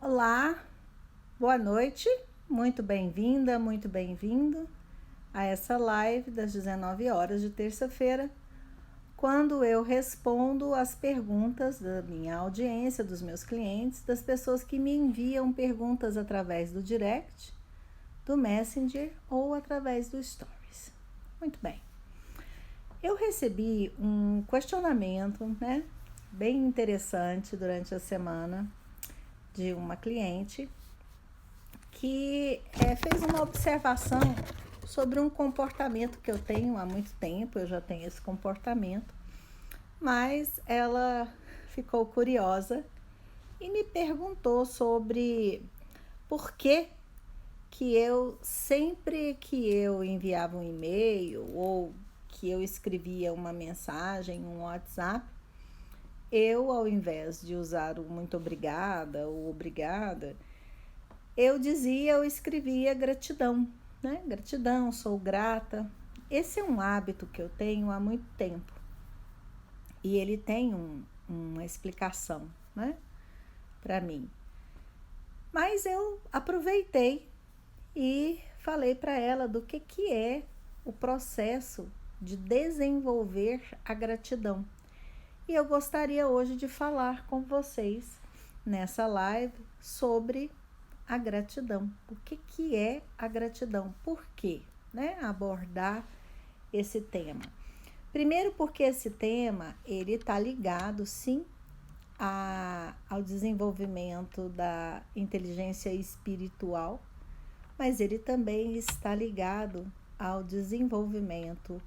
Olá, boa noite, muito bem-vinda, muito bem-vindo a essa live das 19 horas de terça-feira, quando eu respondo as perguntas da minha audiência, dos meus clientes, das pessoas que me enviam perguntas através do direct, do Messenger ou através do Stories. Muito bem. Eu recebi um questionamento, bem interessante durante a semana de uma cliente que fez uma observação sobre um comportamento que eu tenho há muito tempo. Eu já tenho esse comportamento, mas ela ficou curiosa e me perguntou sobre por que eu, sempre que eu enviava um e-mail ou que eu escrevia uma mensagem, um WhatsApp, eu, ao invés de usar o muito obrigada ou obrigada, eu escrevia gratidão, né? Gratidão, sou grata. Esse é um hábito que eu tenho há muito tempo. E ele tem uma explicação, né? Para mim. Mas eu aproveitei e falei para ela do que é o processo de desenvolver a gratidão. E eu gostaria hoje de falar com vocês nessa live sobre a gratidão. O que é a gratidão? Por quê? Abordar esse tema. Primeiro porque esse tema ele está ligado, sim, ao desenvolvimento da inteligência espiritual, mas ele também está ligado ao desenvolvimento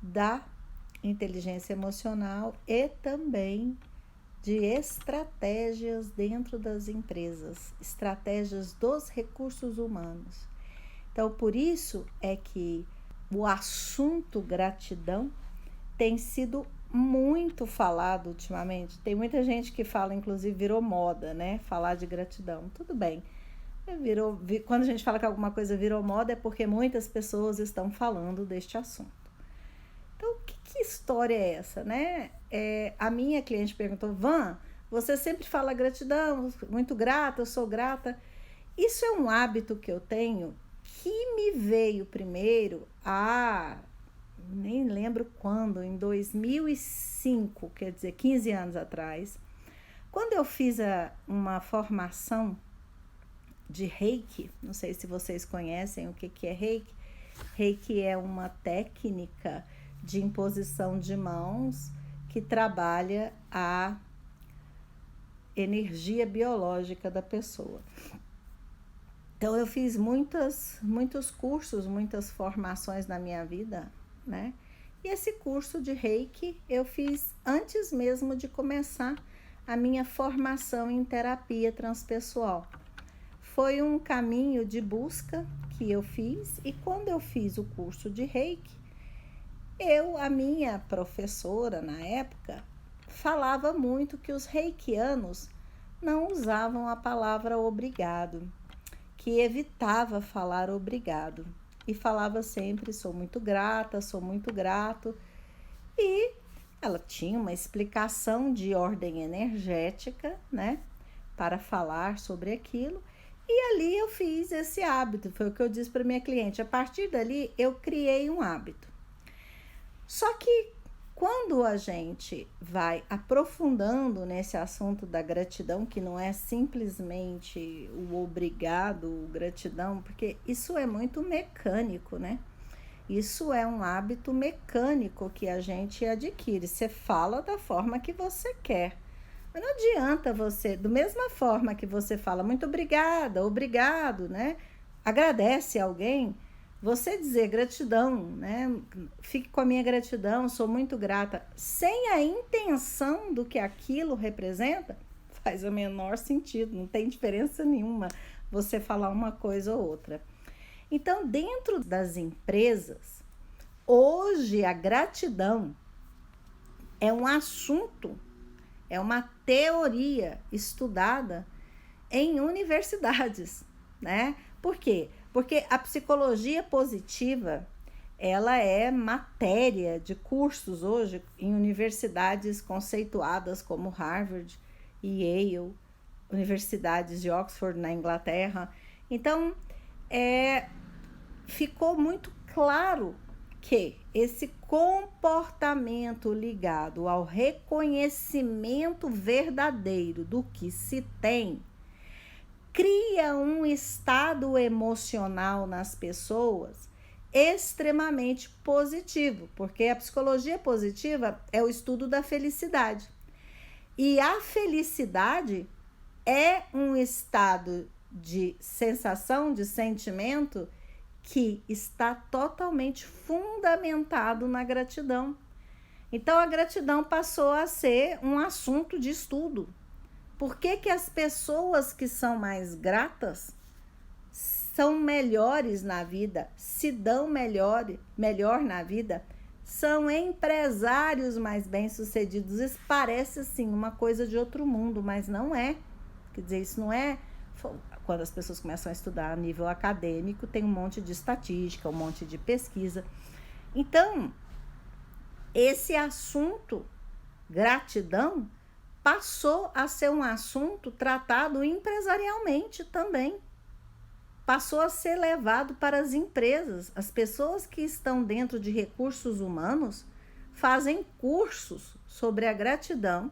da inteligência emocional e também de estratégias dentro das empresas, estratégias dos recursos humanos. Então, por isso é que o assunto gratidão tem sido muito falado ultimamente. Tem muita gente que fala, inclusive virou moda, falar de gratidão. Tudo bem. Quando a gente fala que alguma coisa virou moda é porque muitas pessoas estão falando deste assunto. Então, que história é essa, a minha cliente perguntou: Van, você sempre fala gratidão, muito grata, eu sou grata. Isso é um hábito que eu tenho que me veio primeiro nem lembro quando, em 2005, quer dizer, 15 anos atrás, quando eu fiz uma formação de Reiki. Não sei se vocês conhecem o que é Reiki. Reiki é uma técnica de imposição de mãos que trabalha a energia biológica da pessoa. Então eu fiz muitos cursos, muitas formações na minha vida, E esse curso de Reiki eu fiz antes mesmo de começar a minha formação em terapia transpessoal. Foi um caminho de busca que eu fiz, e quando eu fiz o curso de Reiki, a minha professora na época falava muito que os reikianos não usavam a palavra obrigado, que evitava falar obrigado e falava sempre sou muito grata, sou muito grato. E ela tinha uma explicação de ordem energética, para falar sobre aquilo. E ali eu fiz esse hábito, foi o que eu disse para minha cliente. A partir dali eu criei um hábito. Só que quando a gente vai aprofundando nesse assunto da gratidão, que não é simplesmente o obrigado, gratidão, porque isso é muito mecânico, Isso é um hábito mecânico que a gente adquire. Você fala da forma que você quer. Mas não adianta você, da mesma forma que você fala muito obrigada, obrigado, agradece alguém, você dizer gratidão, fique com a minha gratidão, sou muito grata, sem a intenção do que aquilo representa, faz o menor sentido, não tem diferença nenhuma você falar uma coisa ou outra. Então, dentro das empresas, hoje a gratidão é um assunto, é uma teoria estudada em universidades, Por quê? Porque a psicologia positiva, ela é matéria de cursos hoje em universidades conceituadas como Harvard e Yale universidades de Oxford, na Inglaterra. Então, ficou muito claro que esse comportamento ligado ao reconhecimento verdadeiro do que se tem cria um estado emocional nas pessoas extremamente positivo, porque a psicologia positiva é o estudo da felicidade. E a felicidade é um estado de sensação, de sentimento que está totalmente fundamentado na gratidão. Então, a gratidão passou a ser um assunto de estudo. Por que que as pessoas que são mais gratas são melhores na vida, se dão melhor na vida, são empresários mais bem-sucedidos? Isso parece assim uma coisa de outro mundo, mas não é. Quer dizer, isso não é... Quando as pessoas começam a estudar a nível acadêmico, tem um monte de estatística, um monte de pesquisa. Então, esse assunto, gratidão, passou a ser um assunto tratado empresarialmente também. Passou a ser levado para as empresas. As pessoas que estão dentro de recursos humanos fazem cursos sobre a gratidão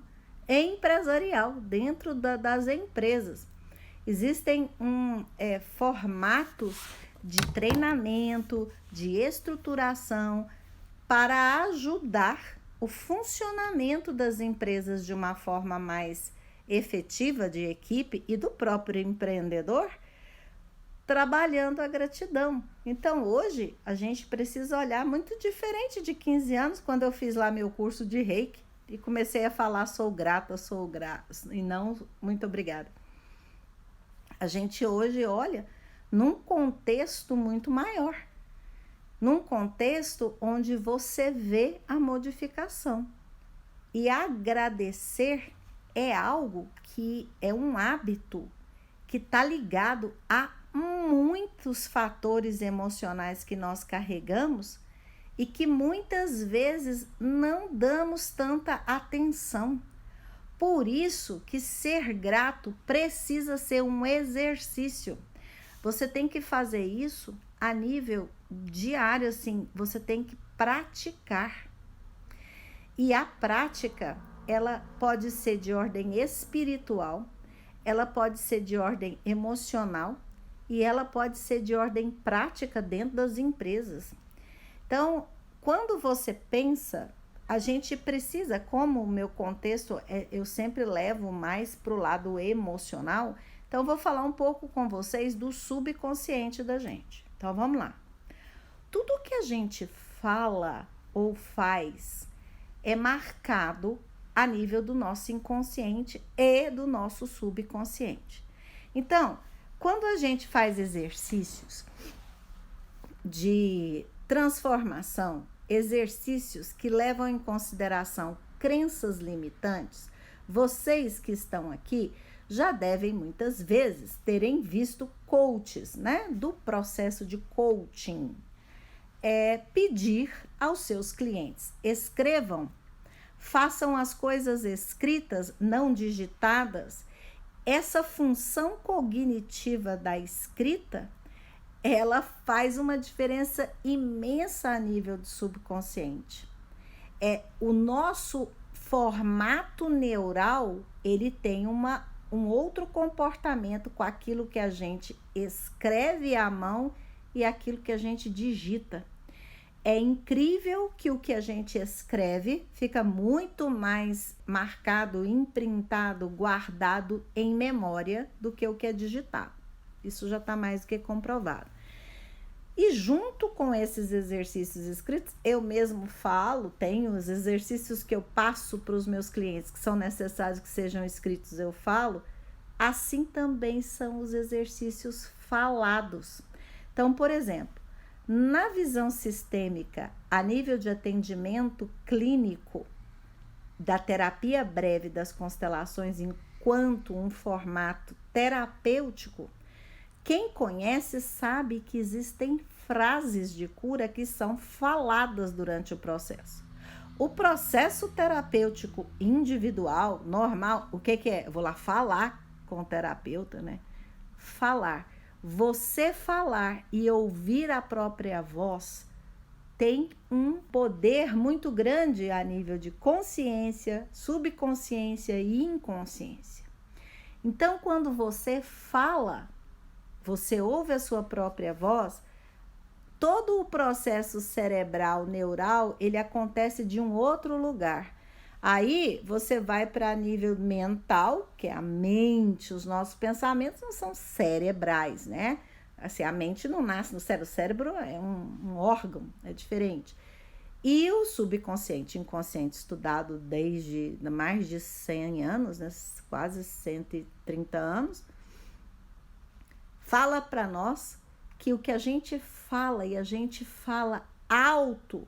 empresarial dentro das empresas. Existem formatos de treinamento, de estruturação para ajudar o funcionamento das empresas de uma forma mais efetiva, de equipe e do próprio empreendedor, trabalhando a gratidão. Então, hoje, a gente precisa olhar muito diferente de 15 anos, quando eu fiz lá meu curso de Reiki e comecei a falar sou grata, e não muito obrigada. A gente hoje olha num contexto muito maior, num contexto onde você vê a modificação. E agradecer é algo que é um hábito que está ligado a muitos fatores emocionais que nós carregamos e que muitas vezes não damos tanta atenção. Por isso que ser grato precisa ser um exercício. Você tem que fazer isso a nível diário, assim, você tem que praticar. E a prática, ela pode ser de ordem espiritual, ela pode ser de ordem emocional e ela pode ser de ordem prática dentro das empresas. Então, quando você pensa, a gente precisa, como o meu contexto, eu sempre levo mais para o lado emocional, então vou falar um pouco com vocês do subconsciente da gente. Então, vamos lá. Tudo que a gente fala ou faz é marcado a nível do nosso inconsciente e do nosso subconsciente. Então, quando a gente faz exercícios de transformação, exercícios que levam em consideração crenças limitantes, vocês que estão aqui já devem muitas vezes terem visto coaches, né, do processo de coaching. Pedir aos seus clientes, escrevam, façam as coisas escritas, não digitadas. Essa função cognitiva da escrita, ela faz uma diferença imensa a nível do subconsciente. O nosso formato neural, ele tem um outro comportamento com aquilo que a gente escreve à mão e aquilo que a gente digita. É incrível que o que a gente escreve fica muito mais marcado, imprintado, guardado em memória do que o que é digitado. Isso já está mais do que comprovado. E junto com esses exercícios escritos, eu mesmo falo, tenho os exercícios que eu passo para os meus clientes, que são necessários que sejam escritos, eu falo, assim também são os exercícios falados. Então, por exemplo, na visão sistêmica, a nível de atendimento clínico, da terapia breve das constelações enquanto um formato terapêutico, quem conhece sabe que existem frases de cura que são faladas durante o processo. O processo terapêutico individual, normal, o que é? Eu vou lá falar com o terapeuta, né? Falar. Você falar e ouvir a própria voz tem um poder muito grande a nível de consciência, subconsciência e inconsciência. Então, quando você fala, você ouve a sua própria voz, todo o processo cerebral, neural, ele acontece de um outro lugar. Aí você vai para nível mental, que é a mente, os nossos pensamentos não são cerebrais, né? Assim, a mente não nasce no cérebro, o cérebro é um órgão, é diferente. E o subconsciente, inconsciente, estudado desde mais de 100 anos, né? Quase 130 anos, fala para nós que o que a gente fala e a gente fala alto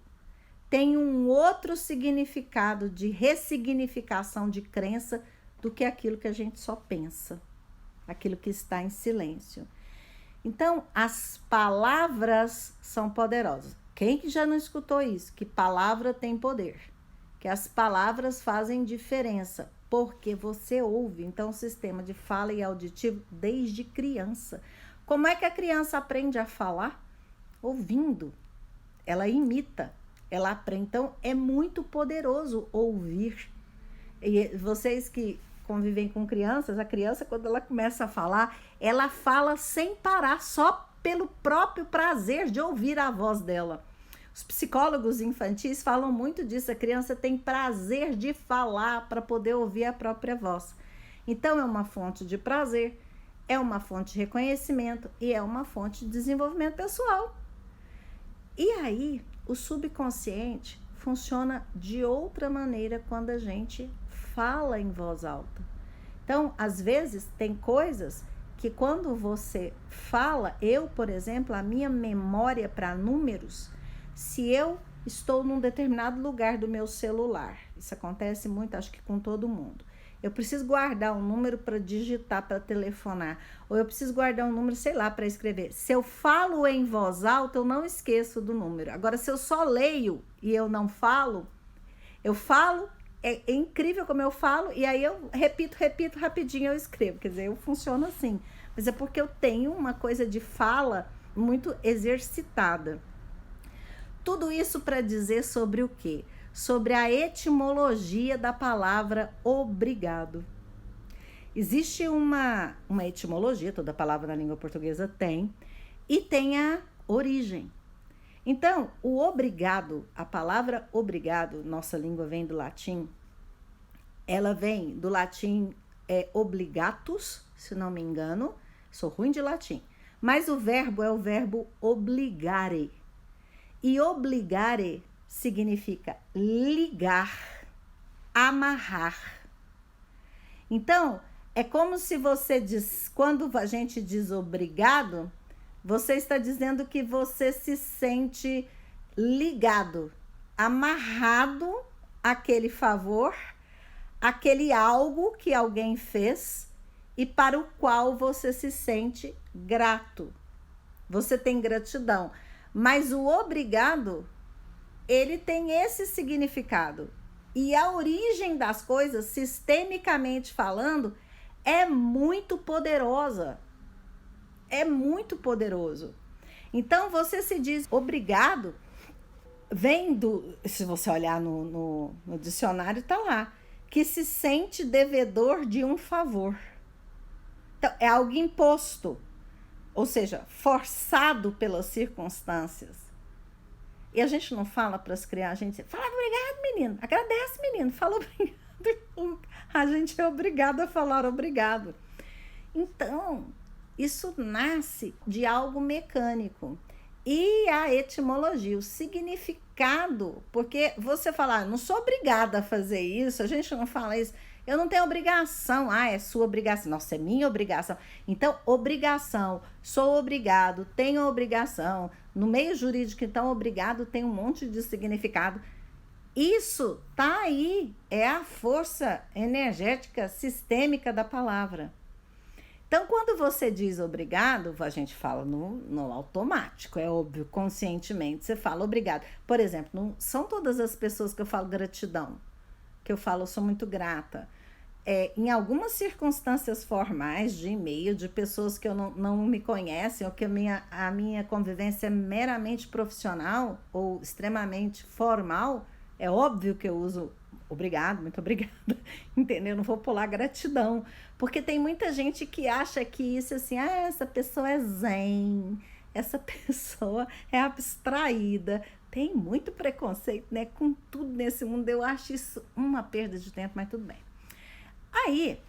tem um outro significado de ressignificação de crença do que aquilo que a gente só pensa, aquilo que está em silêncio. Então, as palavras são poderosas. Quem que já não escutou isso? Que palavra tem poder, que as palavras fazem diferença, porque você ouve. Então, o sistema de fala e auditivo desde criança. Como é que a criança aprende a falar? Ouvindo. Ela imita. Ela aprende. Então, é muito poderoso ouvir. E vocês que convivem com crianças, a criança, quando ela começa a falar, ela fala sem parar, só pelo próprio prazer de ouvir a voz dela. Os psicólogos infantis falam muito disso. A criança tem prazer de falar para poder ouvir a própria voz. Então, é uma fonte de prazer, é uma fonte de reconhecimento e é uma fonte de desenvolvimento pessoal. E aí, o subconsciente funciona de outra maneira quando a gente fala em voz alta. Então, às vezes, tem coisas que quando você fala, eu, por exemplo, a minha memória para números, se eu estou num determinado lugar do meu celular, isso acontece muito, acho que com todo mundo, eu preciso guardar um número para digitar, para telefonar, ou eu preciso guardar um número, sei lá, para escrever. Se eu falo em voz alta, eu não esqueço do número. Agora, se eu só leio e eu não falo, eu falo, é incrível como eu falo, e aí eu repito rapidinho, eu escrevo. Quer dizer, eu funciono assim. Mas é porque eu tenho uma coisa de fala muito exercitada. Tudo isso para dizer sobre o quê? Sobre a etimologia da palavra obrigado. Existe uma etimologia, toda palavra na língua portuguesa tem, e tem a origem. Então, o obrigado, a palavra obrigado, nossa língua vem do latim, ela vem do latim obligatus, se não me engano, sou ruim de latim, mas o verbo é o verbo obligare. E obligare significa ligar, amarrar. Então, é como se você diz, quando a gente diz obrigado, você está dizendo que você se sente ligado, amarrado àquele favor, àquele algo que alguém fez e para o qual você se sente grato. Você tem gratidão, mas o obrigado, ele tem esse significado. E a origem das coisas, sistemicamente falando, é muito poderosa. É muito poderoso. Então, você se diz obrigado, vem do, se você olhar no dicionário, tá lá, que se sente devedor de um favor. Então, é algo imposto, ou seja, forçado pelas circunstâncias. E a gente não fala para as crianças, a gente fala obrigado, menino, agradece, menino, fala obrigado. A gente é obrigado a falar obrigado. Então, isso nasce de algo mecânico. E a etimologia, o significado, porque você fala, não sou obrigada a fazer isso, a gente não fala isso, eu não tenho obrigação, é sua obrigação, nossa, é minha obrigação. Então, obrigação, sou obrigado, tenho obrigação, no meio jurídico, então, obrigado tem um monte de significado. Isso tá aí, é a força energética sistêmica da palavra. Então, quando você diz obrigado, a gente fala no automático, é óbvio, conscientemente, você fala obrigado. Por exemplo, não são todas as pessoas que eu falo gratidão, que eu falo eu sou muito grata. em algumas circunstâncias formais de e-mail, de pessoas que eu não me conhecem, ou que a minha convivência é meramente profissional ou extremamente formal, é óbvio que eu uso obrigado, muito obrigada, entendeu? Não vou pular gratidão, porque tem muita gente que acha que isso assim, essa pessoa é zen, essa pessoa é abstraída, tem muito preconceito, né, com tudo nesse mundo. Eu acho isso uma perda de tempo, mas tudo bem. Aí,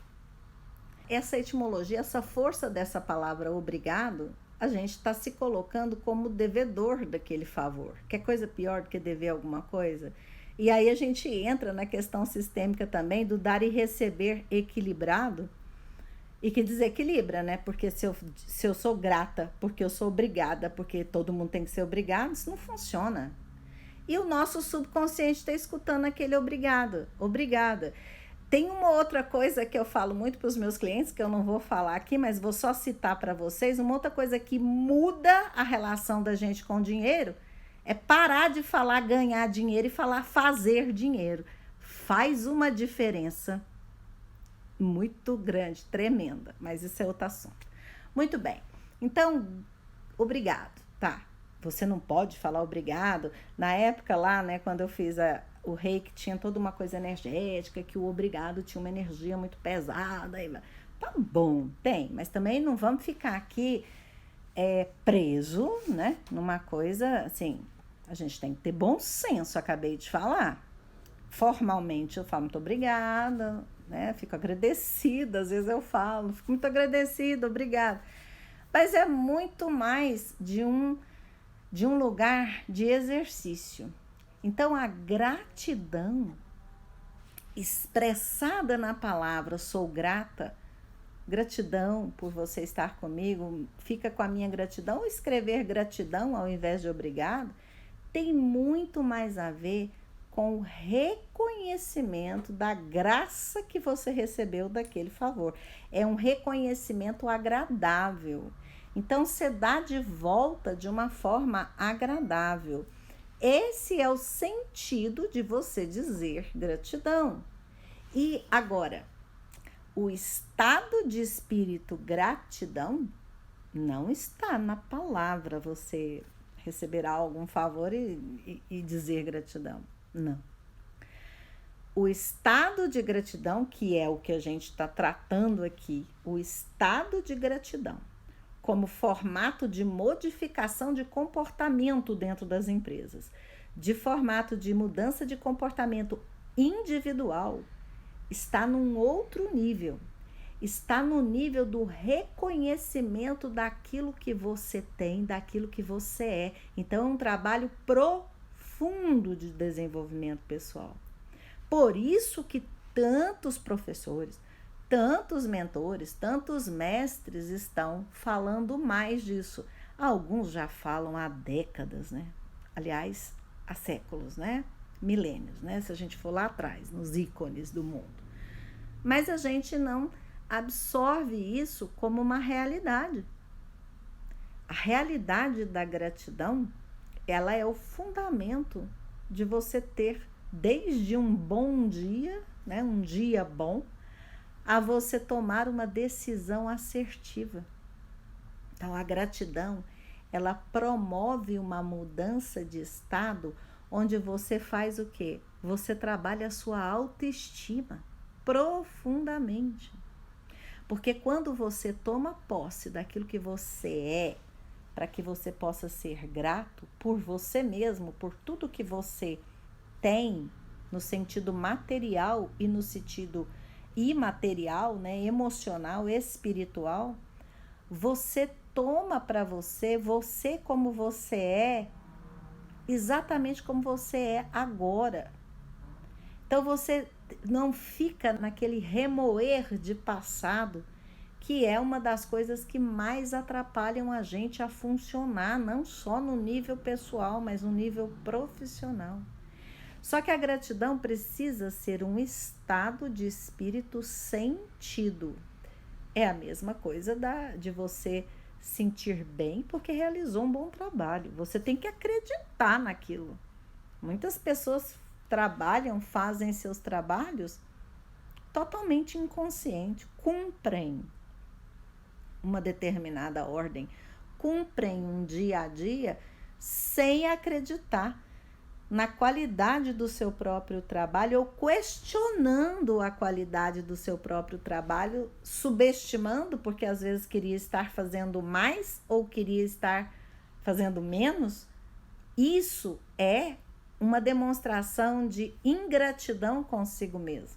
essa etimologia, essa força dessa palavra obrigado, a gente está se colocando como devedor daquele favor. Quer coisa pior do que dever alguma coisa? E aí a gente entra na questão sistêmica também do dar e receber equilibrado, e que desequilibra, né? Porque se eu sou grata, porque eu sou obrigada, porque todo mundo tem que ser obrigado, isso não funciona. E o nosso subconsciente está escutando aquele obrigado, obrigada. Tem uma outra coisa que eu falo muito para os meus clientes, que eu não vou falar aqui, mas vou só citar para vocês. Uma outra coisa que muda a relação da gente com o dinheiro é parar de falar ganhar dinheiro e falar fazer dinheiro. Faz uma diferença muito grande, tremenda, mas isso é outro assunto. Muito bem, então, obrigado, tá? Você não pode falar obrigado. Na época lá, né, quando eu fiz o reiki, tinha toda uma coisa energética, que o obrigado tinha uma energia muito pesada. Tá bom, tem, mas também não vamos ficar aqui preso, né, numa coisa assim. A gente tem que ter bom senso, acabei de falar. Formalmente eu falo muito obrigada, né, fico agradecida, às vezes eu falo, fico muito agradecida, obrigada. Mas é muito mais de um lugar de exercício. Então, a gratidão expressada na palavra sou grata, gratidão por você estar comigo, fica com a minha gratidão, ou escrever gratidão ao invés de obrigado, tem muito mais a ver com o reconhecimento da graça que você recebeu daquele favor. É um reconhecimento agradável. Então, você dá de volta de uma forma agradável. Esse é o sentido de você dizer gratidão. E agora, o estado de espírito gratidão não está na palavra você receberá algum favor e dizer gratidão. Não. O estado de gratidão, que é o que a gente está tratando aqui, o estado de gratidão, como formato de modificação de comportamento dentro das empresas, de formato de mudança de comportamento individual, está num outro nível. Está no nível do reconhecimento daquilo que você tem, daquilo que você é. Então, é um trabalho profundo de desenvolvimento pessoal. Por isso que tantos professores, tantos mentores, tantos mestres estão falando mais disso. Alguns já falam há décadas, né? Aliás, há séculos, né? Milênios, né? Se a gente for lá atrás, nos ícones do mundo. Mas a gente não absorve isso como uma realidade. A realidade da gratidão, ela é o fundamento de você ter desde um bom dia, né? Um dia bom, a você tomar uma decisão assertiva. Então, a gratidão, ela promove uma mudança de estado onde você faz o quê? Você trabalha a sua autoestima profundamente. Porque quando você toma posse daquilo que você é, para que você possa ser grato por você mesmo, por tudo que você tem, no sentido material e no sentido imaterial, né, emocional, espiritual, você toma para você como você é, exatamente como você é agora. Então você não fica naquele remoer de passado, que é uma das coisas que mais atrapalham a gente a funcionar, não só no nível pessoal, mas no nível profissional. Só que a gratidão precisa ser um estado de espírito sentido. É a mesma coisa de você sentir bem porque realizou um bom trabalho. Você tem que acreditar naquilo. Muitas pessoas trabalham, fazem seus trabalhos totalmente inconsciente, cumprem uma determinada ordem, cumprem um dia a dia sem acreditar na qualidade do seu próprio trabalho ou questionando a qualidade do seu próprio trabalho, subestimando, porque às vezes queria estar fazendo mais ou queria estar fazendo menos. Isso é uma demonstração de ingratidão consigo mesmo.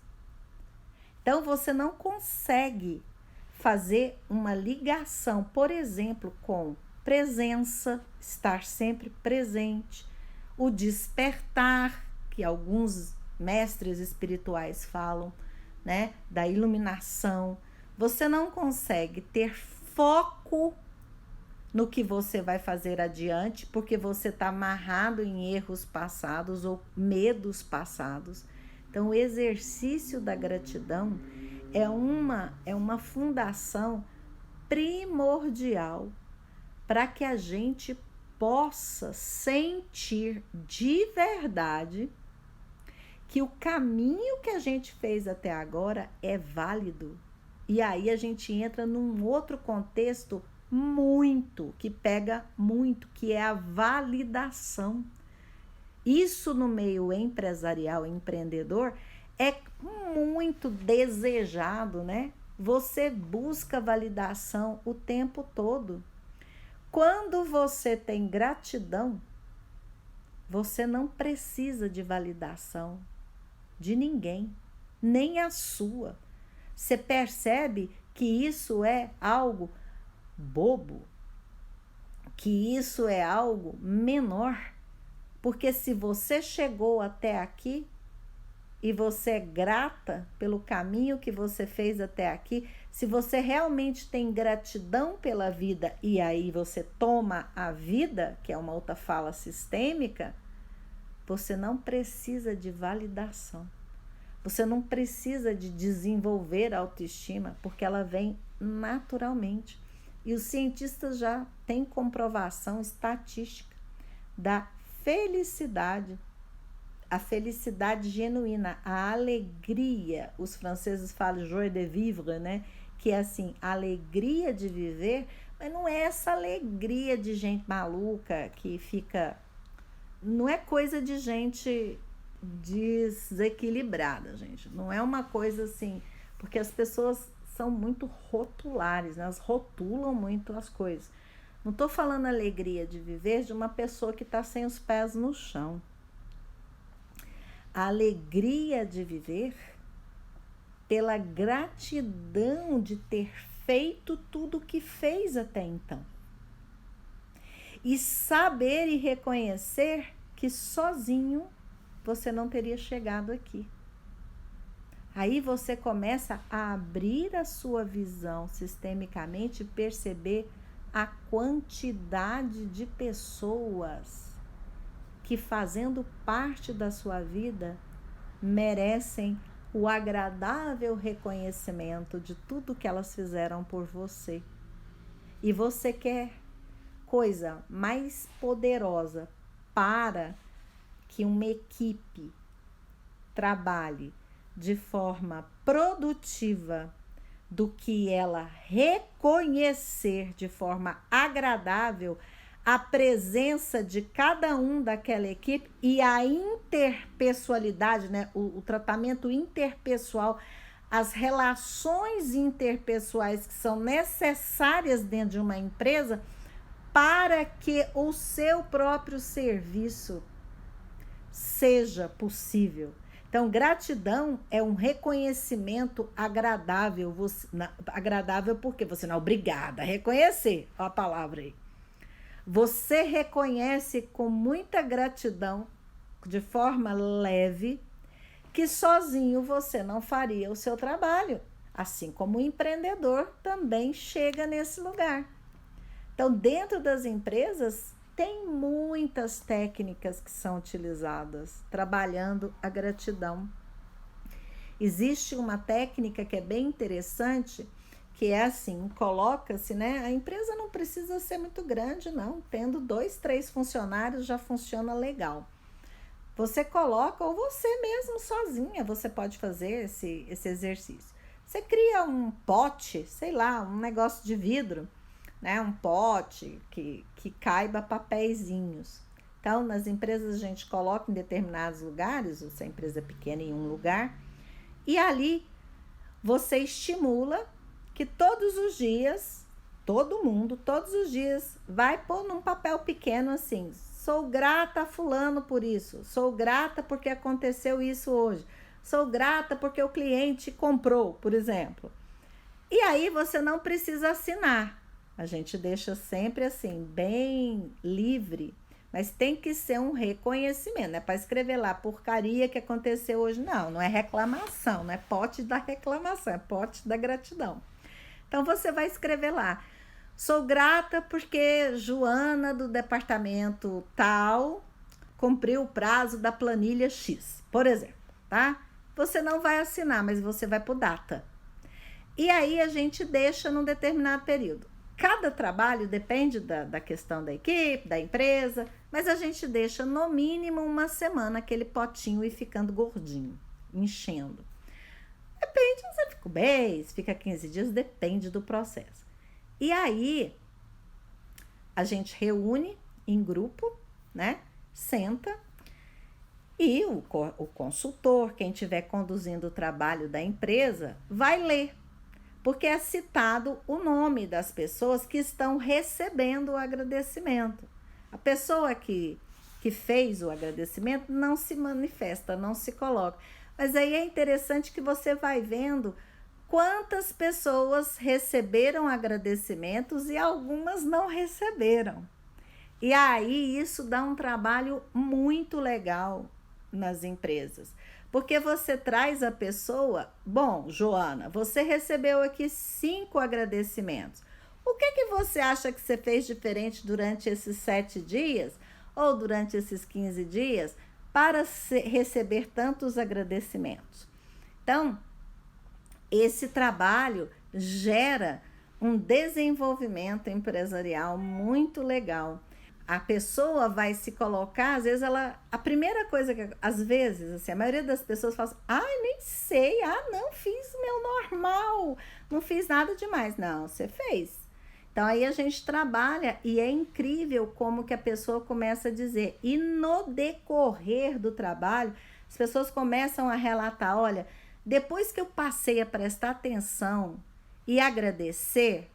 Então, você não consegue fazer uma ligação, por exemplo, com presença, estar sempre presente, o despertar, que alguns mestres espirituais falam, né, da iluminação. Você não consegue ter foco no que você vai fazer adiante, porque você está amarrado em erros passados ou medos passados. Então, o exercício da gratidão é uma fundação primordial para que a gente possa sentir de verdade que o caminho que a gente fez até agora é válido. E aí a gente entra num outro contexto que pega muito, que é a validação. Isso no meio empresarial, empreendedor, é muito desejado, né? Você busca validação o tempo todo. Quando você tem gratidão, você não precisa de validação de ninguém, nem a sua. Você percebe que isso é algo bobo, que isso é algo menor, porque se você chegou até aqui e você é grata pelo caminho que você fez até aqui, se você realmente tem gratidão pela vida e aí você toma a vida, que é uma outra fala sistêmica, você não precisa de validação. Você não precisa de desenvolver a autoestima, porque ela vem naturalmente. E os cientistas já têm comprovação estatística da felicidade, a felicidade genuína, a alegria. Os franceses falam joie de vivre, né? Que é assim, a alegria de viver, mas não é essa alegria de gente maluca que fica... Não é coisa de gente desequilibrada, gente. Não é uma coisa assim, porque as pessoas são muito rotulares, né? Elas rotulam muito as coisas. Não estou falando alegria de viver de uma pessoa que está sem os pés no chão. A alegria de viver pela gratidão de ter feito tudo o que fez até então. E saber e reconhecer que sozinho você não teria chegado aqui. Aí você começa a abrir a sua visão sistemicamente e perceber a quantidade de pessoas que, fazendo parte da sua vida, merecem o agradável reconhecimento de tudo que elas fizeram por você. E você quer coisa mais poderosa para que uma equipe trabalhe de forma produtiva do que ela reconhecer de forma agradável a presença de cada um daquela equipe e a interpessoalidade, né? O tratamento interpessoal, as relações interpessoais que são necessárias dentro de uma empresa para que o seu próprio serviço seja possível. Então, gratidão é um reconhecimento agradável. Agradável porque você não é obrigada a reconhecer. Olha a palavra aí. Você reconhece com muita gratidão, de forma leve, que sozinho você não faria o seu trabalho. Assim como o empreendedor também chega nesse lugar. Então, dentro das empresas, tem muitas técnicas que são utilizadas trabalhando a gratidão. Existe uma técnica que é bem interessante, que é assim, coloca-se, né? A empresa não precisa ser muito grande, não. Tendo 2, 3 funcionários já funciona legal. você coloca, ou você mesmo sozinha, você pode fazer esse exercício. Você cria um pote, sei lá, um negócio de vidro, né? Um pote que caiba papeizinhos. Então, nas empresas a gente coloca em determinados lugares, se a empresa é pequena, em um lugar, e ali você estimula que todos os dias, todo mundo, todos os dias, vai pôr num papel pequeno assim: sou grata a fulano por isso, sou grata porque aconteceu isso hoje, sou grata porque o cliente comprou, por exemplo. E aí você não precisa assinar, a gente deixa sempre assim, bem livre, mas tem que ser um reconhecimento, não é para escrever lá porcaria que aconteceu hoje, não é reclamação, não é pote da reclamação, é pote da gratidão. Então você vai escrever lá: sou grata porque Joana do departamento tal cumpriu o prazo da planilha X, por exemplo, tá? Você não vai assinar, mas você vai por data. E aí a gente deixa num determinado período. Cada trabalho depende da questão da equipe, da empresa, mas a gente deixa no mínimo uma semana aquele potinho ir ficando gordinho, enchendo. Depende, você fica um mês, fica 15 dias, depende do processo. E aí a gente reúne em grupo, né? Senta e o consultor, quem estiver conduzindo o trabalho da empresa, vai ler, porque é citado o nome das pessoas que estão recebendo o agradecimento. A pessoa que fez o agradecimento não se manifesta, não se coloca. Mas aí é interessante que você vai vendo quantas pessoas receberam agradecimentos e algumas não receberam. E aí isso dá um trabalho muito legal nas empresas. Porque você traz a pessoa, bom, Joana, você recebeu aqui 5 agradecimentos. O que você acha que você fez diferente durante esses 7 dias ou durante esses 15 dias para receber tantos agradecimentos? Então, esse trabalho gera um desenvolvimento empresarial muito legal. A pessoa vai se colocar, às vezes a primeira coisa que, às vezes, assim, a maioria das pessoas fala assim: nem sei, não fiz o meu normal, não fiz nada demais. Não, você fez. Então aí a gente trabalha e é incrível como que a pessoa começa a dizer. E no decorrer do trabalho, as pessoas começam a relatar: olha, depois que eu passei a prestar atenção e agradecer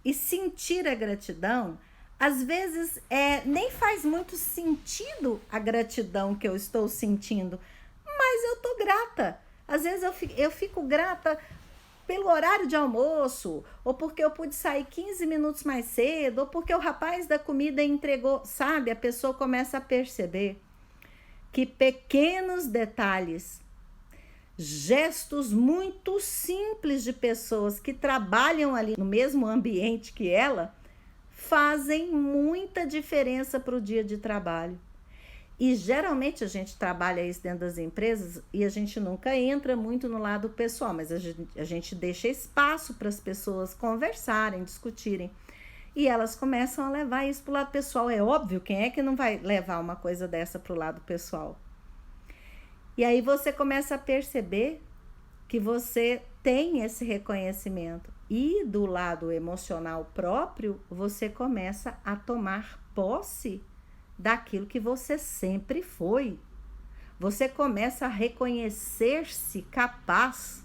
e sentir a gratidão, às vezes nem faz muito sentido a gratidão que eu estou sentindo, mas eu estou grata. Às vezes eu fico grata pelo horário de almoço, ou porque eu pude sair 15 minutos mais cedo, ou porque o rapaz da comida entregou, sabe? A pessoa começa a perceber que pequenos detalhes, gestos muito simples de pessoas que trabalham ali no mesmo ambiente que ela, fazem muita diferença para o dia de trabalho. E geralmente a gente trabalha isso dentro das empresas e a gente nunca entra muito no lado pessoal, mas a gente deixa espaço para as pessoas conversarem, discutirem. E elas começam a levar isso para o lado pessoal. É óbvio, quem é que não vai levar uma coisa dessa para o lado pessoal? E aí você começa a perceber que você tem esse reconhecimento. E do lado emocional próprio, você começa a tomar posse daquilo que você sempre foi. Você começa a reconhecer-se capaz.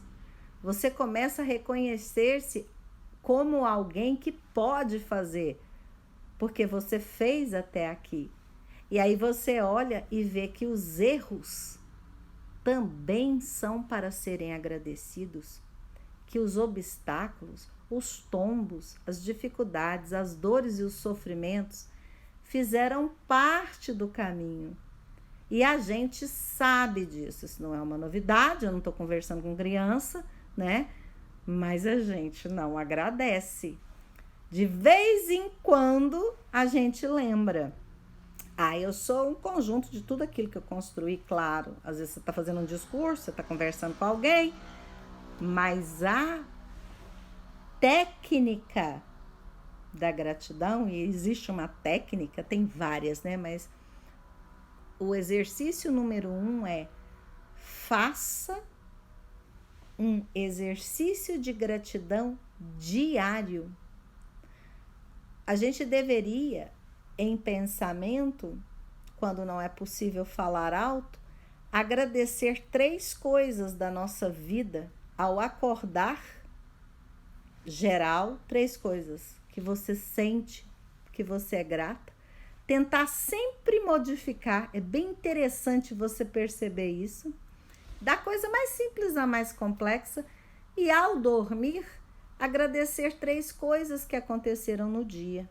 Você começa a reconhecer-se como alguém que pode fazer, porque você fez até aqui. E aí você olha e vê que os erros também são para serem agradecidos, que os obstáculos, os tombos, as dificuldades, as dores e os sofrimentos fizeram parte do caminho. E a gente sabe disso, isso não é uma novidade, eu não estou conversando com criança, né? Mas a gente não agradece. De vez em quando a gente lembra. Eu sou um conjunto de tudo aquilo que eu construí, claro. Às vezes você está fazendo um discurso, você está conversando com alguém, mas a técnica da gratidão, e existe uma técnica, tem várias, né? Mas o exercício número 1 é: faça um exercício de gratidão diário. A gente deveria, em pensamento, quando não é possível falar alto, agradecer 3 coisas da nossa vida ao acordar. Geral, 3 coisas que você sente, que você é grata. Tentar sempre modificar, é bem interessante você perceber isso. Da coisa mais simples à mais complexa. E ao dormir, agradecer 3 coisas que aconteceram no dia.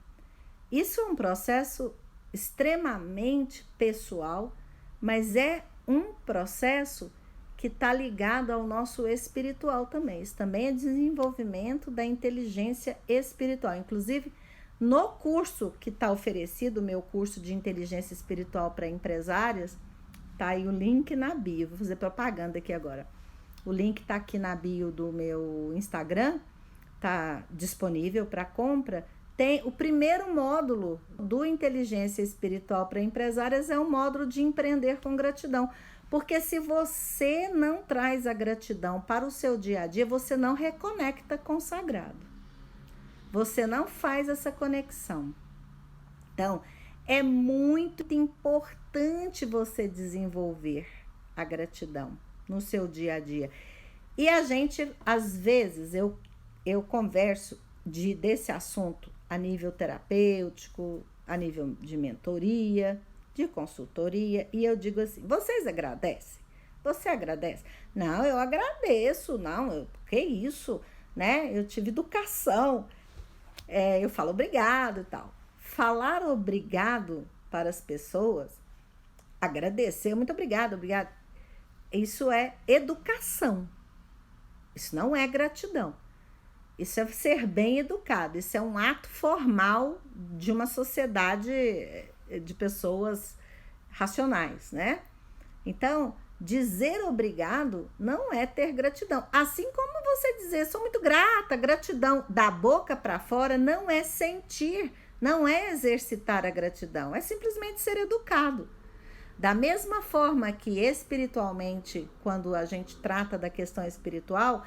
Isso é um processo extremamente pessoal, mas é um processo que está ligado ao nosso espiritual também. Isso também é desenvolvimento da inteligência espiritual. Inclusive, no curso que está oferecido, o meu curso de inteligência espiritual para empresárias, tá aí o link na bio. Vou fazer propaganda aqui agora. O link está aqui na bio do meu Instagram, tá disponível para compra. Tem o primeiro módulo do Inteligência Espiritual para Empresárias, é o módulo de empreender com gratidão. Porque se você não traz a gratidão para o seu dia a dia, você não reconecta com o sagrado. Você não faz essa conexão. Então, é muito importante você desenvolver a gratidão no seu dia a dia. E a gente, às vezes, eu converso desse assunto a nível terapêutico, a nível de mentoria, de consultoria, e eu digo assim: vocês agradecem? Você agradece? Não, eu agradeço, não, que isso, né? Eu tive educação, eu falo obrigado e tal. Falar obrigado para as pessoas, agradecer, muito obrigado, obrigado, isso é educação, isso não é gratidão. Isso é ser bem educado, isso é um ato formal de uma sociedade de pessoas racionais, né? Então, dizer obrigado não é ter gratidão. Assim como você dizer sou muito grata, gratidão da boca para fora não é sentir, não é exercitar a gratidão, é simplesmente ser educado. Da mesma forma que espiritualmente, quando a gente trata da questão espiritual,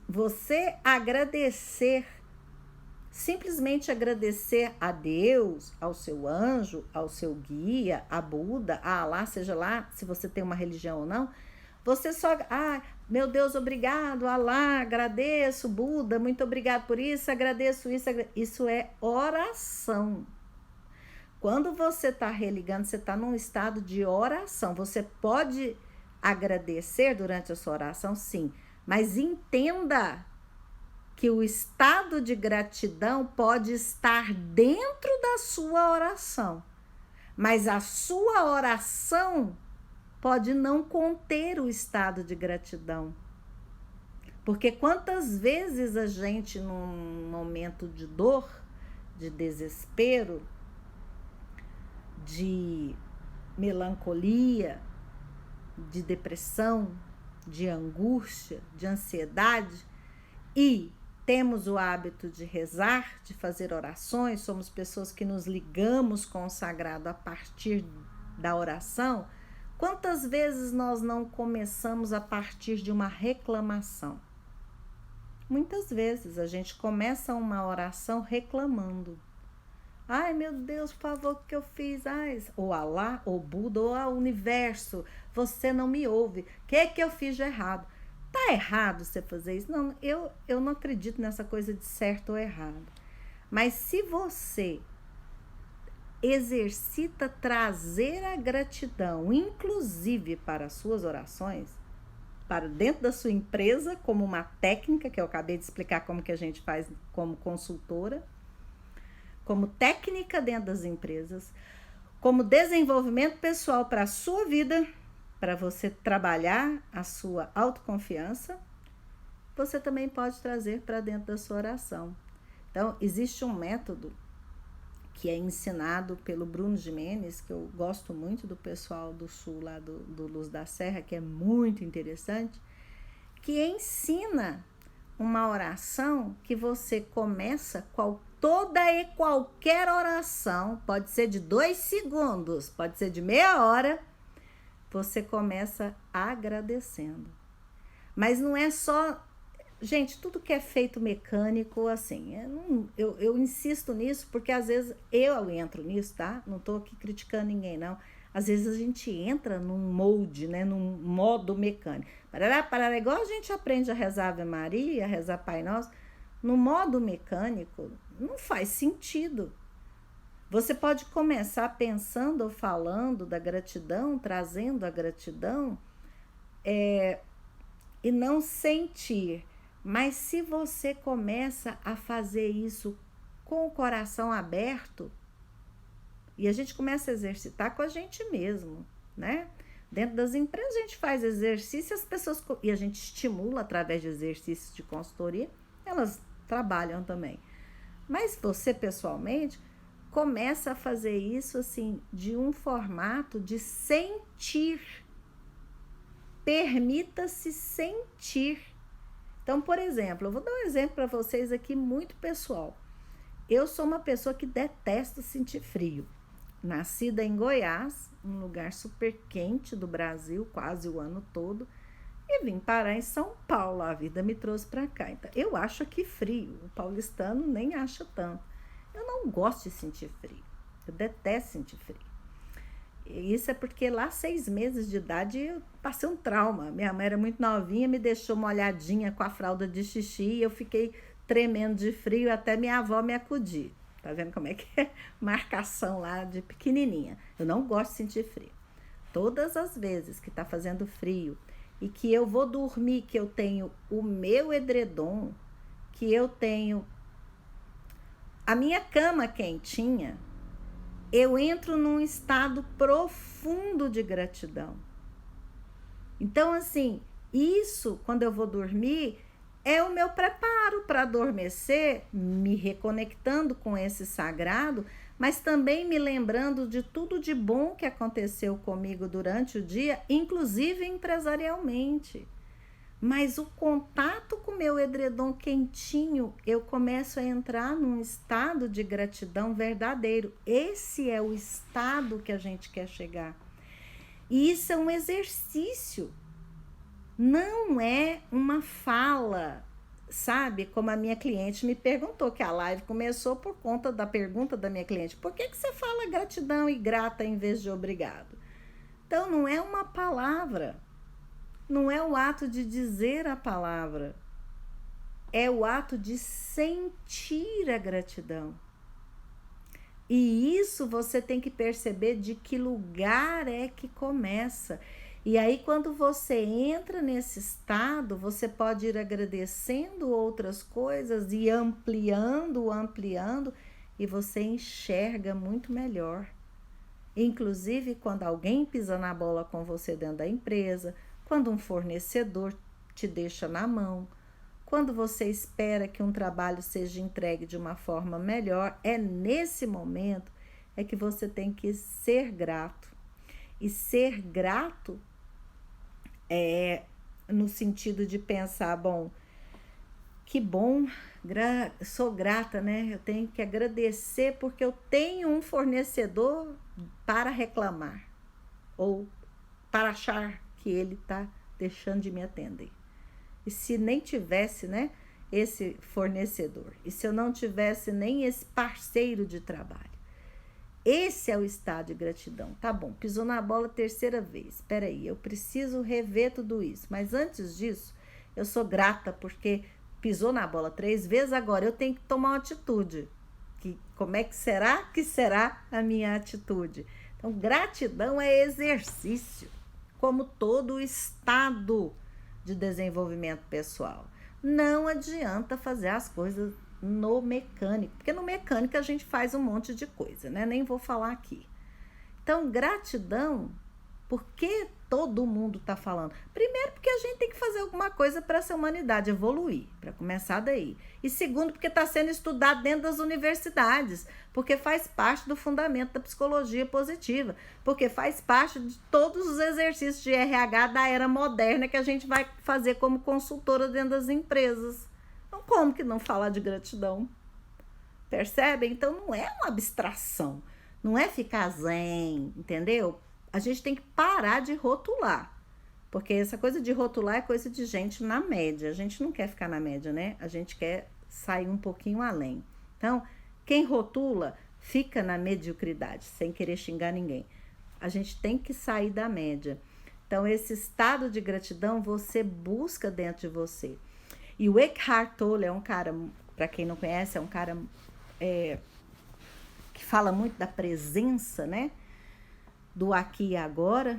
você agradecer, simplesmente agradecer a Deus, ao seu anjo, ao seu guia, a Buda, a Alá, seja lá se você tem uma religião ou não, você só, meu Deus, obrigado, Alá, agradeço, Buda, muito obrigado por isso, agradeço isso, isso é oração. Quando você está religando, você está num estado de oração. Você pode agradecer durante a sua oração, sim, mas entenda que o estado de gratidão pode estar dentro da sua oração, mas a sua oração pode não conter o estado de gratidão. Porque quantas vezes a gente, num momento de dor, de desespero, de melancolia, de depressão, de angústia, de ansiedade, e temos o hábito de rezar, de fazer orações, somos pessoas que nos ligamos com o sagrado a partir da oração. Quantas vezes nós não começamos a partir de uma reclamação? Muitas vezes a gente começa uma oração reclamando. Ai, meu Deus, por favor, o que eu fiz? Ai, ou Alá, ou Buda, ou ao universo, você não me ouve. O que eu fiz de errado? Tá errado você fazer isso? Não, eu não acredito nessa coisa de certo ou errado. Mas se você exercita trazer a gratidão, inclusive para as suas orações, para dentro da sua empresa, como uma técnica, que eu acabei de explicar como que a gente faz como consultora, como técnica dentro das empresas, como desenvolvimento pessoal para a sua vida, para você trabalhar a sua autoconfiança, você também pode trazer para dentro da sua oração. Então, existe um método que é ensinado pelo Bruno Gimenez, que eu gosto muito do pessoal do Sul, lá do Luz da Serra, que é muito interessante, que ensina uma oração que você começa qualquer toda e qualquer oração, pode ser de 2 segundos, pode ser de meia hora, você começa agradecendo. Mas não é só... Gente, tudo que é feito mecânico, assim, eu insisto nisso porque às vezes eu entro nisso, tá? Não tô aqui criticando ninguém, não. Às vezes a gente entra num molde, né? Num modo mecânico. Parará, igual a gente aprende a rezar Ave Maria, a rezar Pai Nosso. No modo mecânico, não faz sentido. Você pode começar pensando ou falando da gratidão, trazendo a gratidão, e não sentir. Mas se você começa a fazer isso com o coração aberto, e a gente começa a exercitar com a gente mesmo, né? Dentro das empresas a gente faz exercício, as pessoas, e a gente estimula através de exercícios de consultoria, elas trabalham também. Mas você pessoalmente começa a fazer isso assim, de um formato de sentir. Permita-se sentir. Então, por exemplo, eu vou dar um exemplo para vocês aqui muito pessoal. Eu sou uma pessoa que detesta sentir frio. Nascida em Goiás, um lugar super quente do Brasil, quase o ano todo, e vim parar em São Paulo. A vida me trouxe para cá. Então, eu acho aqui frio. O paulistano nem acha tanto. Eu não gosto de sentir frio. Eu detesto sentir frio. Isso é porque lá 6 meses de idade eu passei um trauma. Minha mãe era muito novinha, me deixou molhadinha com a fralda de xixi e eu fiquei tremendo de frio até minha avó me acudir. Tá vendo como é que é? Marcação lá de pequenininha. Eu não gosto de sentir frio. Todas as vezes que tá fazendo frio e que eu vou dormir, que eu tenho o meu edredom, que eu tenho a minha cama quentinha, eu entro num estado profundo de gratidão. Então, assim, isso, quando eu vou dormir, é o meu preparo para adormecer, me reconectando com esse sagrado, mas também me lembrando de tudo de bom que aconteceu comigo durante o dia, inclusive empresarialmente. Mas o contato com o meu edredom quentinho, eu começo a entrar num estado de gratidão verdadeiro. Esse é o estado que a gente quer chegar. E isso é um exercício. Não é uma fala, sabe? Como a minha cliente me perguntou, que a live começou por conta da pergunta da minha cliente. Por que você fala gratidão e grata em vez de obrigado? Então, não é uma palavra. Não é o ato de dizer a palavra, é o ato de sentir a gratidão. E isso você tem que perceber de que lugar é que começa. E aí, quando você entra nesse estado, você pode ir agradecendo outras coisas e ampliando, e você enxerga muito melhor. Inclusive, quando alguém pisa na bola com você dentro da empresa, quando um fornecedor te deixa na mão, quando você espera que um trabalho seja entregue de uma forma melhor, é nesse momento é que você tem que ser grato. E ser grato é no sentido de pensar, bom, que bom, sou grata, né? Eu tenho que agradecer porque eu tenho um fornecedor para reclamar ou para achar que ele está deixando de me atender. E se nem tivesse, né, esse fornecedor, e se eu não tivesse nem esse parceiro de trabalho, esse é o estado de gratidão. Tá bom, pisou na bola 3ª vez, espera aí, eu preciso rever tudo isso, mas antes disso, eu sou grata porque pisou na bola 3 vezes, agora eu tenho que tomar uma atitude. Como é que será a minha atitude? Então, gratidão é exercício, como todo o estado de desenvolvimento pessoal. Não adianta fazer as coisas no mecânico, porque no mecânico a gente faz um monte de coisa, né? Nem vou falar aqui. Então, gratidão, por que todo mundo está falando? Primeiro, porque a gente tem que fazer alguma coisa para essa humanidade evoluir, para começar daí. E segundo, porque está sendo estudado dentro das universidades, porque faz parte do fundamento da psicologia positiva, porque faz parte de todos os exercícios de RH da era moderna que a gente vai fazer como consultora dentro das empresas. Então, como que não falar de gratidão? Percebem? Então não é uma abstração, não é ficar zen, entendeu? A gente tem que parar de rotular. Porque essa coisa de rotular é coisa de gente na média. A gente não quer ficar na média, né? A gente quer sair um pouquinho além. Então, quem rotula fica na mediocridade, sem querer xingar ninguém. A gente tem que sair da média. Então, esse estado de gratidão você busca dentro de você. E o Eckhart Tolle é um cara, para quem não conhece, é um cara que fala muito da presença, né? Do aqui e agora.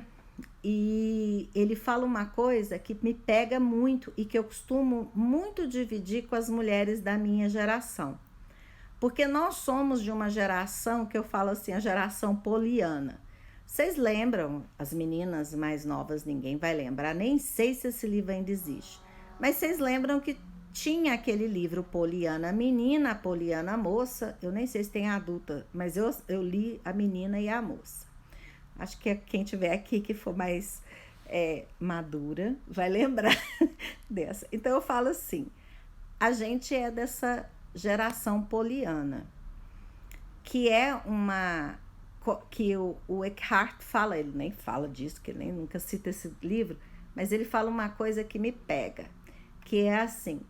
E ele fala uma coisa que me pega muito e que eu costumo muito dividir com as mulheres da minha geração. Porque nós somos de uma geração que eu falo assim, a geração poliana. Vocês lembram, as meninas mais novas, ninguém vai lembrar, nem sei se esse livro ainda existe. Mas vocês lembram que tinha aquele livro Poliana Menina, Poliana Moça, eu nem sei se tem adulta, mas eu li a menina e a moça. Acho que quem tiver aqui que for mais madura vai lembrar dessa. Então eu falo assim, a gente é dessa geração poliana, que é uma... que o Eckhart fala, ele nem fala disso, que ele nem nunca cita esse livro, mas ele fala uma coisa que me pega, que é assim,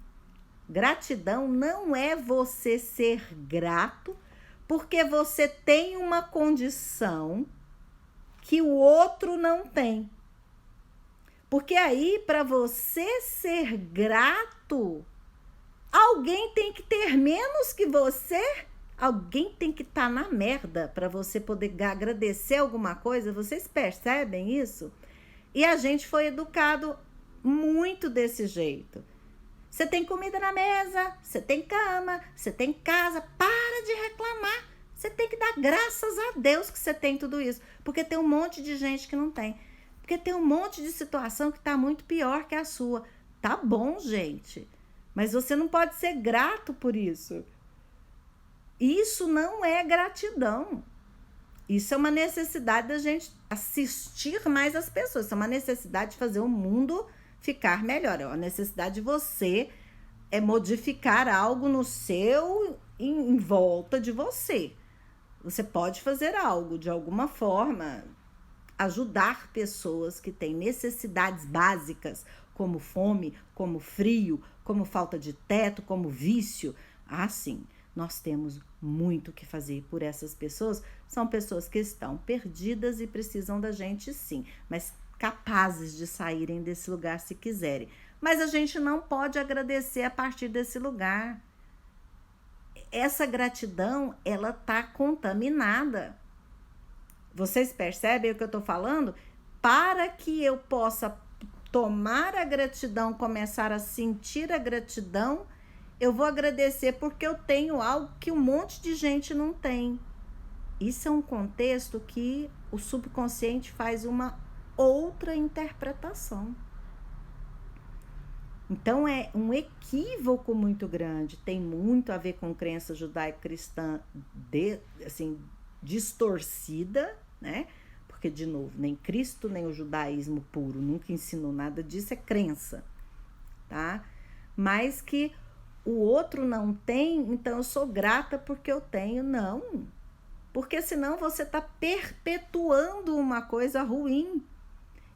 gratidão não é você ser grato porque você tem uma condição que o outro não tem. Porque aí, para você ser grato, alguém tem que ter menos que você, alguém tem que estar na merda para você poder agradecer alguma coisa. Vocês percebem isso? E a gente foi educado muito desse jeito. Você tem comida na mesa, você tem cama, você tem casa, para de reclamar. Você tem que dar graças a Deus que você tem tudo isso. Porque tem um monte de gente que não tem. Porque tem um monte de situação que está muito pior que a sua. Tá bom, gente. Mas você não pode ser grato por isso. Isso não é gratidão. Isso é uma necessidade da gente assistir mais as pessoas. Isso é uma necessidade de fazer o mundo ficar melhor. É uma necessidade de você modificar algo no seu, em volta de você. Você pode fazer algo, de alguma forma, ajudar pessoas que têm necessidades básicas, como fome, como frio, como falta de teto, como vício. Ah, sim, nós temos muito que fazer por essas pessoas. São pessoas que estão perdidas e precisam da gente, sim, mas capazes de saírem desse lugar se quiserem. Mas a gente não pode agradecer a partir desse lugar. Essa gratidão, ela tá contaminada. Vocês percebem o que eu tô falando? Para que eu possa tomar a gratidão, começar a sentir a gratidão, eu vou agradecer porque eu tenho algo que um monte de gente não tem. Isso é um contexto que o subconsciente faz uma outra interpretação. Então é um equívoco muito grande, tem muito a ver com crença judaico-cristã assim, distorcida, né? Porque, de novo, nem Cristo, nem o judaísmo puro nunca ensinou nada disso, é crença, tá? Mas que o outro não tem, então eu sou grata porque eu tenho, não. Porque senão você está perpetuando uma coisa ruim.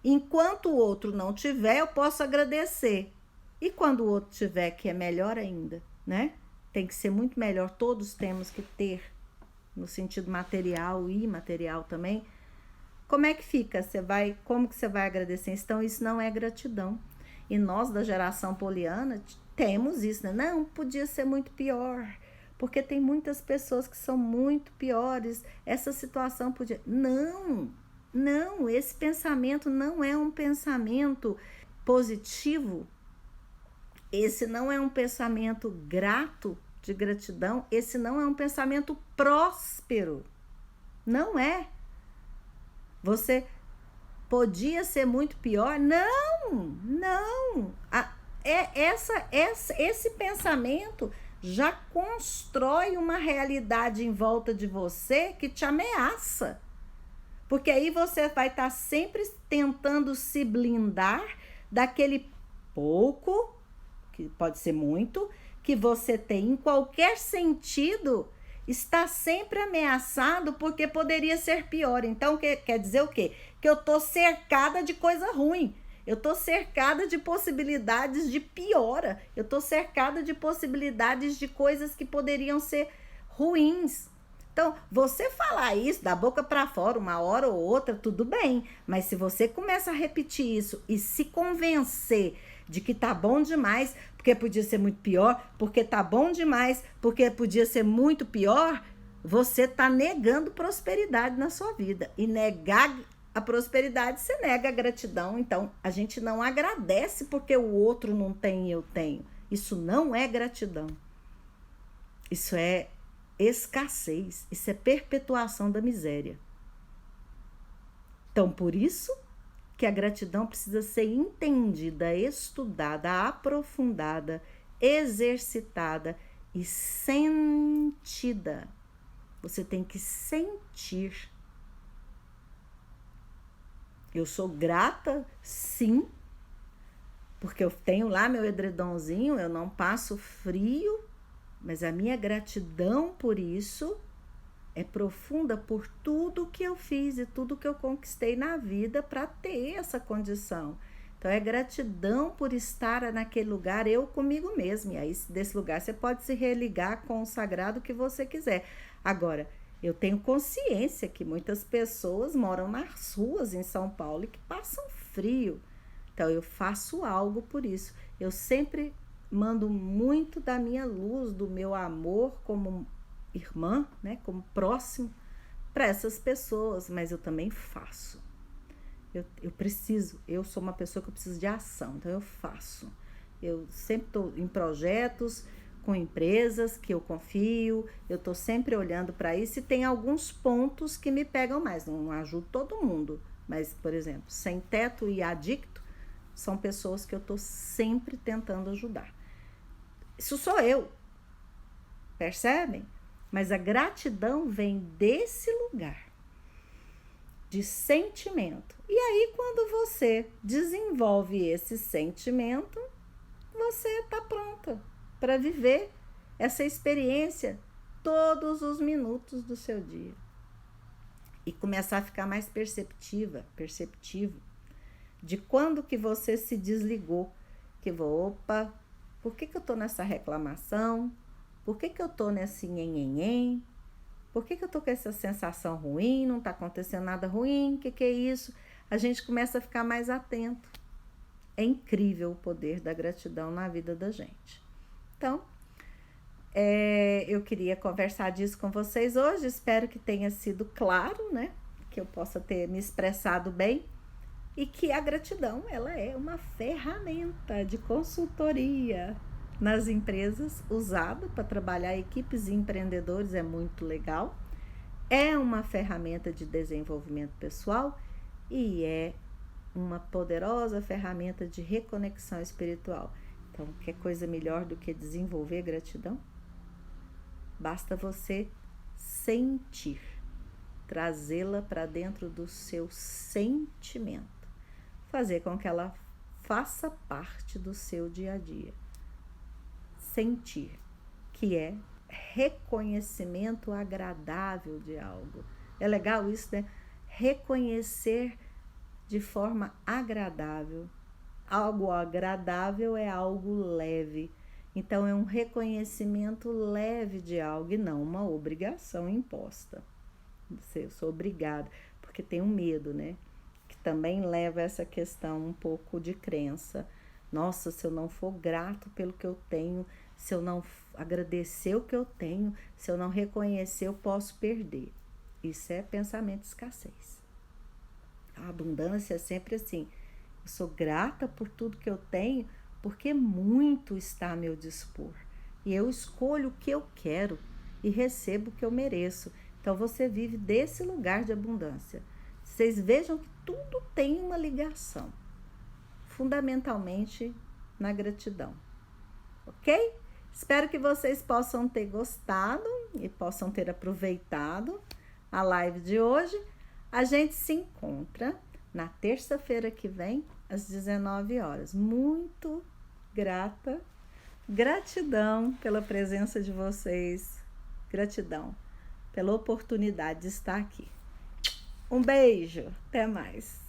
Enquanto o outro não tiver, eu posso agradecer. E quando o outro tiver, que é melhor ainda, né? Tem que ser muito melhor, todos temos que ter, no sentido material e imaterial também. Como é que fica? Como que você vai agradecer? Então, isso não é gratidão. E nós, da geração poliana, temos isso, né? Não, podia ser muito pior, porque tem muitas pessoas que são muito piores, essa situação podia... Não, esse pensamento não é um pensamento positivo. Esse não é um pensamento grato, de gratidão. Esse não é um pensamento próspero. Não é. Você podia ser muito pior? Não. Esse pensamento já constrói uma realidade em volta de você que te ameaça. Porque aí você vai estar sempre tentando se blindar daquele pouco, que pode ser muito, que você tem, em qualquer sentido, está sempre ameaçado porque poderia ser pior. Então, quer dizer o quê? Que eu estou cercada de coisa ruim. Eu estou cercada de possibilidades de piora. Eu estou cercada de possibilidades de coisas que poderiam ser ruins. Então, você falar isso da boca para fora, uma hora ou outra, tudo bem. Mas se você começa a repetir isso e se convencer de que tá bom demais, porque podia ser muito pior, porque tá bom demais, porque podia ser muito pior, você tá negando prosperidade na sua vida. E negar a prosperidade, você nega a gratidão. Então, a gente não agradece porque o outro não tem e eu tenho. Isso não é gratidão. Isso é escassez. Isso é perpetuação da miséria. Então, por isso que a gratidão precisa ser entendida, estudada, aprofundada, exercitada e sentida. Você tem que sentir. Eu sou grata, sim, porque eu tenho lá meu edredomzinho, eu não passo frio, mas a minha gratidão por isso é profunda por tudo que eu fiz e tudo que eu conquistei na vida para ter essa condição. Então, é gratidão por estar naquele lugar, eu comigo mesma. E aí, desse lugar, você pode se religar com o sagrado que você quiser. Agora, eu tenho consciência que muitas pessoas moram nas ruas em São Paulo e que passam frio. Então, eu faço algo por isso. Eu sempre mando muito da minha luz, do meu amor como irmã, né, como próximo, para essas pessoas, mas eu também faço. Eu preciso, eu sou uma pessoa que eu preciso de ação, então eu faço. Eu sempre estou em projetos com empresas que eu confio, eu estou sempre olhando para isso e tem alguns pontos que me pegam mais. Não ajudo todo mundo, mas, por exemplo, sem teto e adicto são pessoas que eu estou sempre tentando ajudar. Isso sou eu, percebem? Mas a gratidão vem desse lugar de sentimento. E aí, quando você desenvolve esse sentimento, você está pronta para viver essa experiência todos os minutos do seu dia. E começar a ficar mais perceptivo de quando que você se desligou. Que opa, por que eu estou nessa reclamação? Por que eu tô nesse nhenhenhen? Por que eu tô com essa sensação ruim? Não tá acontecendo nada ruim? O que é isso? A gente começa a ficar mais atento. É incrível o poder da gratidão na vida da gente. Então, eu queria conversar disso com vocês hoje. Espero que tenha sido claro, né? Que eu possa ter me expressado bem. E que a gratidão, ela é uma ferramenta de consultoria nas empresas, usado para trabalhar equipes e empreendedores, é muito legal. É uma ferramenta de desenvolvimento pessoal e é uma poderosa ferramenta de reconexão espiritual. Então, que coisa melhor do que desenvolver gratidão? Basta você sentir, trazê-la para dentro do seu sentimento, fazer com que ela faça parte do seu dia a dia. Sentir, que é reconhecimento agradável de algo. É legal isso, né? Reconhecer de forma agradável. Algo agradável é algo leve. Então, é um reconhecimento leve de algo e não uma obrigação imposta. Eu sou obrigada, porque tem um medo, né? Que também leva a essa questão um pouco de crença. Nossa, se eu não for grato pelo que eu tenho, se eu não agradecer o que eu tenho, se eu não reconhecer, eu posso perder. Isso é pensamento de escassez. A abundância é sempre assim. Eu sou grata por tudo que eu tenho, porque muito está a meu dispor. E eu escolho o que eu quero e recebo o que eu mereço. Então, você vive desse lugar de abundância. Vocês vejam que tudo tem uma ligação, fundamentalmente na gratidão. Ok? Espero que vocês possam ter gostado e possam ter aproveitado a live de hoje. A gente se encontra na terça-feira que vem, às 19 horas. Muito grata Gratidão pela presença de vocês. Gratidão pela oportunidade de estar aqui. Um beijo. Até mais.